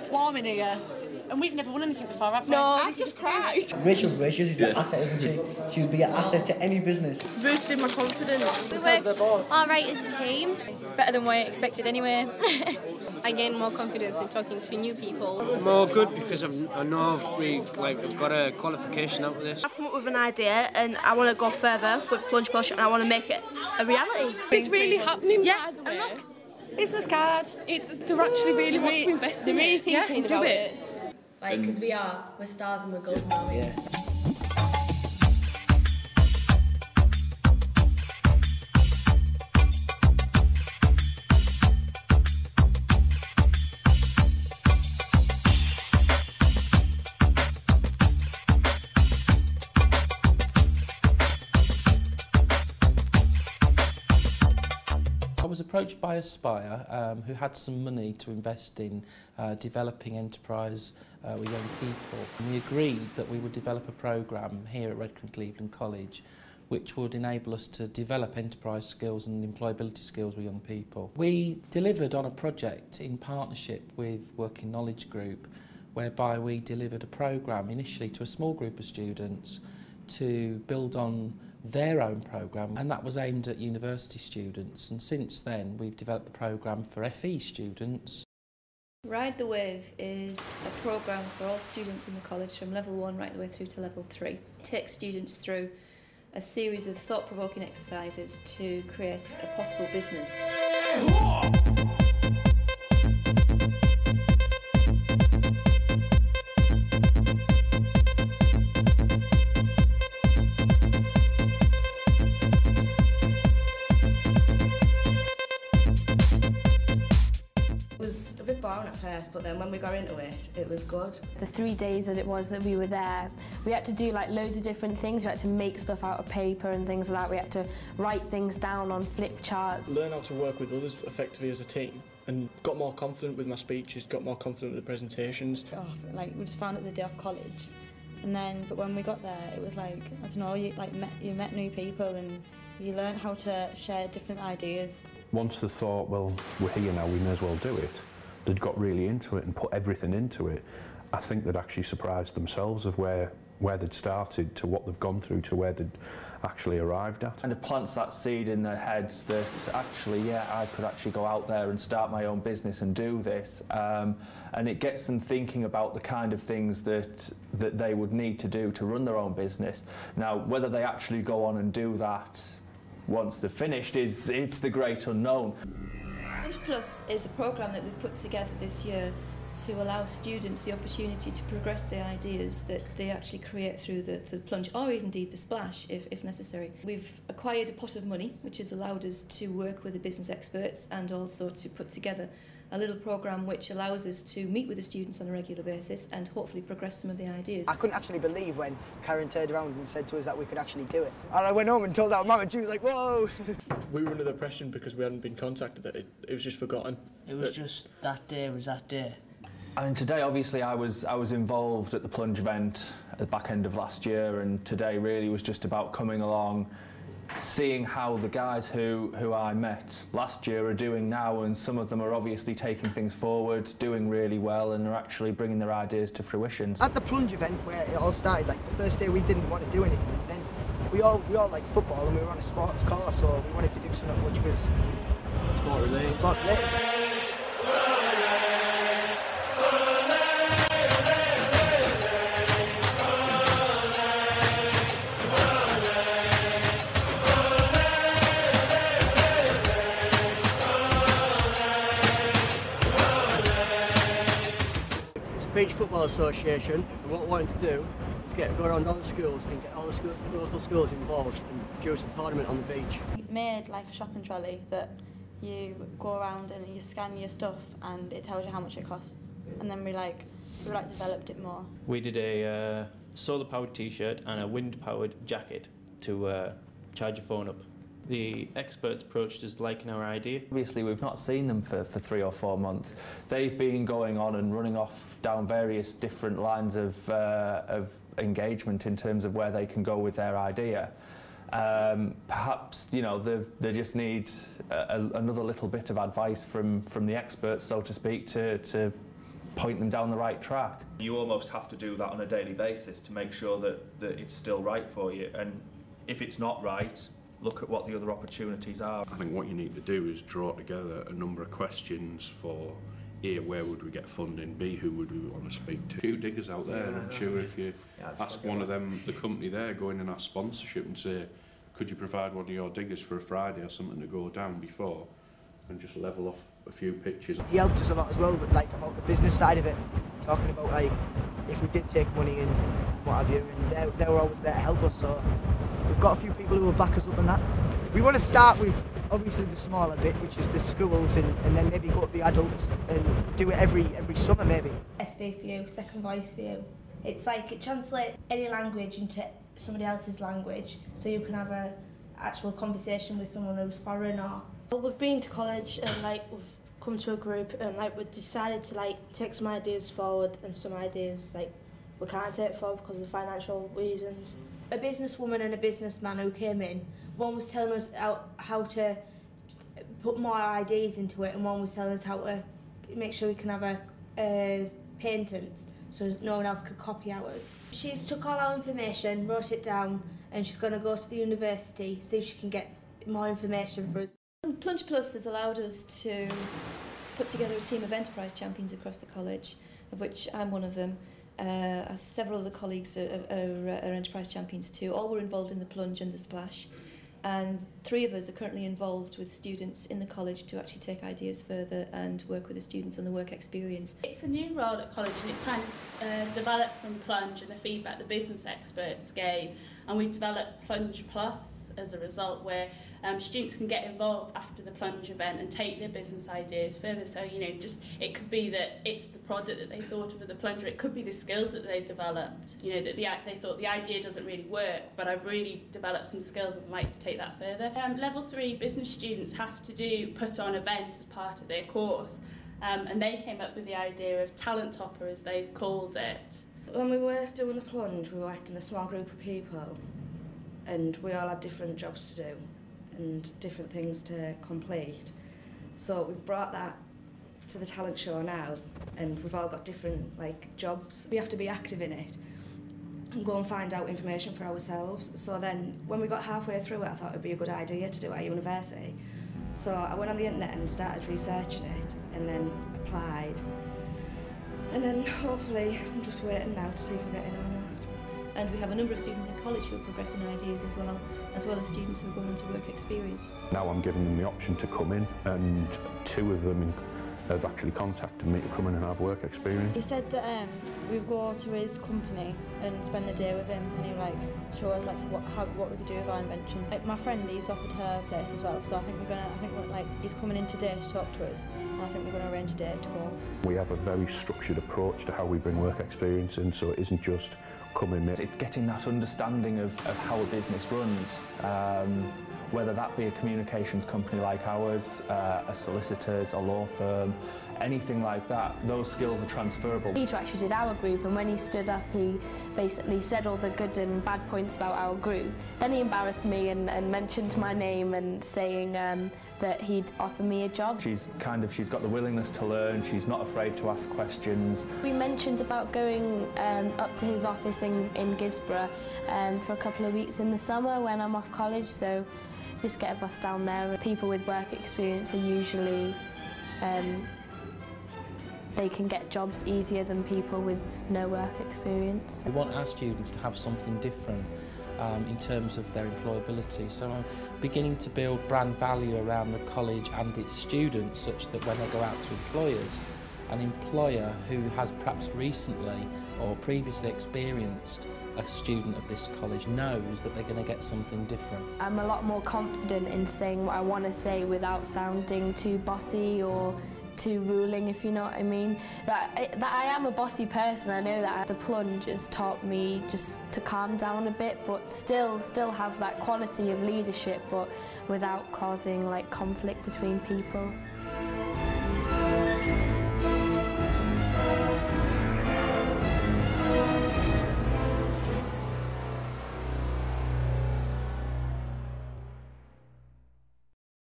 it's warm in here. And we've never won anything before, have we? No, I've just cried. Rachel's gracious, she's an asset, isn't she? She would be an asset to any business. Boosted my confidence. We worked alright as a team. Better than what I expected anyway. I gained more confidence in talking to new people. More good because I know we've got a qualification out of this. I've come up with an idea and I want to go further with Plunge Push and I want to make it a reality. It's really happening, yeah, by the way. and look, business card. They're actually really want to invest in it. Thinking about it. Like, because we're stars and we're gold now. Yeah. I was approached by Aspire, who had some money to invest in developing enterprise with young people. And we agreed that we would develop a programme here at Redcar College which would enable us to develop enterprise skills and employability skills with young people. We delivered on a project in partnership with Working Knowledge Group whereby we delivered a programme initially to a small group of students to build on their own programme, and that was aimed at university students, and since then we've developed the programme for FE students. Ride the Wave is a programme for all students in the college from level 1 right the way through to level 3. It takes students through a series of thought-provoking exercises to create a possible business. A bit boring at first, but then when we got into it, it was good. The 3 days that it was that we were there, we had to do like loads of different things. We had to make stuff out of paper and things like that. We had to write things down on flip charts. Learn how to work with others effectively as a team, and got more confident with my speeches, got more confident with the presentations. Like we just found it the day off college, and then but when we got there, it was like, I don't know, you met new people and you learn how to share different ideas. Once they thought, well, we're here now, we may as well do it, they'd got really into it and put everything into it. I think they'd actually surprised themselves of where they'd started to what they've gone through to where they'd actually arrived at. And it plants that seed in their heads that actually, yeah, I could actually go out there and start my own business and do this. And it gets them thinking about the kind of things that they would need to do to run their own business. Now, whether they actually go on and do that once they're finished it's the great unknown. Plunge Plus is a programme that we've put together this year to allow students the opportunity to progress the ideas that they actually create through the plunge, or indeed the splash if necessary. We've acquired a pot of money which has allowed us to work with the business experts and also to put together a little programme which allows us to meet with the students on a regular basis and hopefully progress some of the ideas. I couldn't actually believe when Karen turned around and said to us that we could actually do it. And I went home and told our mum and she was like, whoa! We were under the impression because we hadn't been contacted that it was just forgotten. It was just that day was that day. And today, obviously, I was involved at the Plunge event at the back end of last year, and today really was just about coming along, seeing how the guys who I met last year are doing now, and some of them are obviously taking things forward, doing really well, and are actually bringing their ideas to fruition. At the Plunge event where it all started, like the first day we didn't want to do anything, and then we all like football and we were on a sports car, so we wanted to do something which was sport related. Beach Football Association, and what we wanted to do is go around all the schools and get all the local schools involved and produce a tournament on the beach. We made like a shopping trolley that you go around and you scan your stuff and it tells you how much it costs, and then we developed it more. We did a solar powered t-shirt and a wind powered jacket to charge your phone up. The experts approached us liking our idea. Obviously, we've not seen them for 3 or 4 months. They've been going on and running off down various different lines of engagement in terms of where they can go with their idea. Perhaps, you know, they just need another little bit of advice from the experts, so to speak, to point them down the right track. You almost have to do that on a daily basis to make sure that it's still right for you, and if it's not right, look at what the other opportunities are. I think what you need to do is draw together a number of questions for A, where would we get funding, B, who would we want to speak to. A few diggers out there, I'm sure if you ask one of them, the company there, go in and ask sponsorship and say, could you provide one of your diggers for a Friday or something to go down before, and just level off a few pitches. He helped us a lot as well, but like about the business side of it, talking about like if we did take money and what have you, and they were always there to help us. So we've got a few people who will back us up on that. We want to start with obviously the smaller bit, which is the schools, and then maybe go to the adults and do it every summer maybe. SV for you, second voice for you. It's like it translates any language into somebody else's language, so you can have a actual conversation with someone who's foreign or. Well, we've been to college and like we've come to a group and like we've decided to like take some ideas forward and some ideas like we can't take forward because of the financial reasons. A businesswoman and a businessman who came in, one was telling us how to put more ideas into it, and one was telling us how to make sure we can have a patent so no one else could copy ours. She's took all our information, wrote it down, and she's going to go to the university, see if she can get more information for us. Plunge Plus has allowed us to put together a team of enterprise champions across the college, of which I'm one of them. Several of the colleagues are enterprise champions too. All were involved in the Plunge and the Splash, and 3 of us are currently involved with students in the college to actually take ideas further and work with the students on the work experience. It's a new role at college, and it's kind of developed from Plunge and the feedback the business experts gave, and we've developed Plunge Plus as a result, where students can get involved after the Plunge event and take their business ideas further. So, you know, just it could be that it's the product that they thought of with the Plunge, or it could be the skills that they've developed. You know, that they thought the idea doesn't really work, but I've really developed some skills and I'd like to take that further. Level 3 business students have to put on events as part of their course, and they came up with the idea of Talent Topper, as they've called it. When we were doing the Plunge, we worked in a small group of people, and we all had different jobs to do and different things to complete. So we've brought that to the talent show now, and we've all got different like jobs. We have to be active in it and go and find out information for ourselves. So then when we got halfway through it, I thought it would be a good idea to do it at university. So I went on the internet and started researching it, and then applied. And then hopefully I'm just waiting now to see if we're getting on or not. And we have a number of students in college who are progressing ideas as well as students who are going into work experience. Now I'm giving them the option to come in, and 2 of them have actually contacted me to come in and have work experience. He said that we'd go to his company and spend the day with him, and he'd like show us like what we could do with our invention. Like my friend, he's offered her place as well, so I think he's coming in today to talk to us, and I think we're going to arrange a date to go. We have a very structured approach to how we bring work experience in, so it isn't just come in. It's getting that understanding of how a business runs. Whether that be a communications company like ours, a solicitor's, a law firm, anything like that, those skills are transferable. Peter actually did our group, and when he stood up he basically said all the good and bad points about our group. Then he embarrassed me and mentioned my name and saying that he'd offer me a job. She's got the willingness to learn, she's not afraid to ask questions. We mentioned about going up to his office in Gisborough for a couple of weeks in the summer when I'm off college, so just get a bus down there. People with work experience are usually, they can get jobs easier than people with no work experience. We want our students to have something different in terms of their employability. So I'm beginning to build brand value around the college and its students, such that when they go out to employers, an employer who has perhaps recently or previously experienced a student of this college knows that they're going to get something different. I'm a lot more confident in saying what I want to say without sounding too bossy or too ruling, if you know what I mean. That I am a bossy person, I know that. The Plunge has taught me just to calm down a bit, but still have that quality of leadership, but without causing like conflict between people.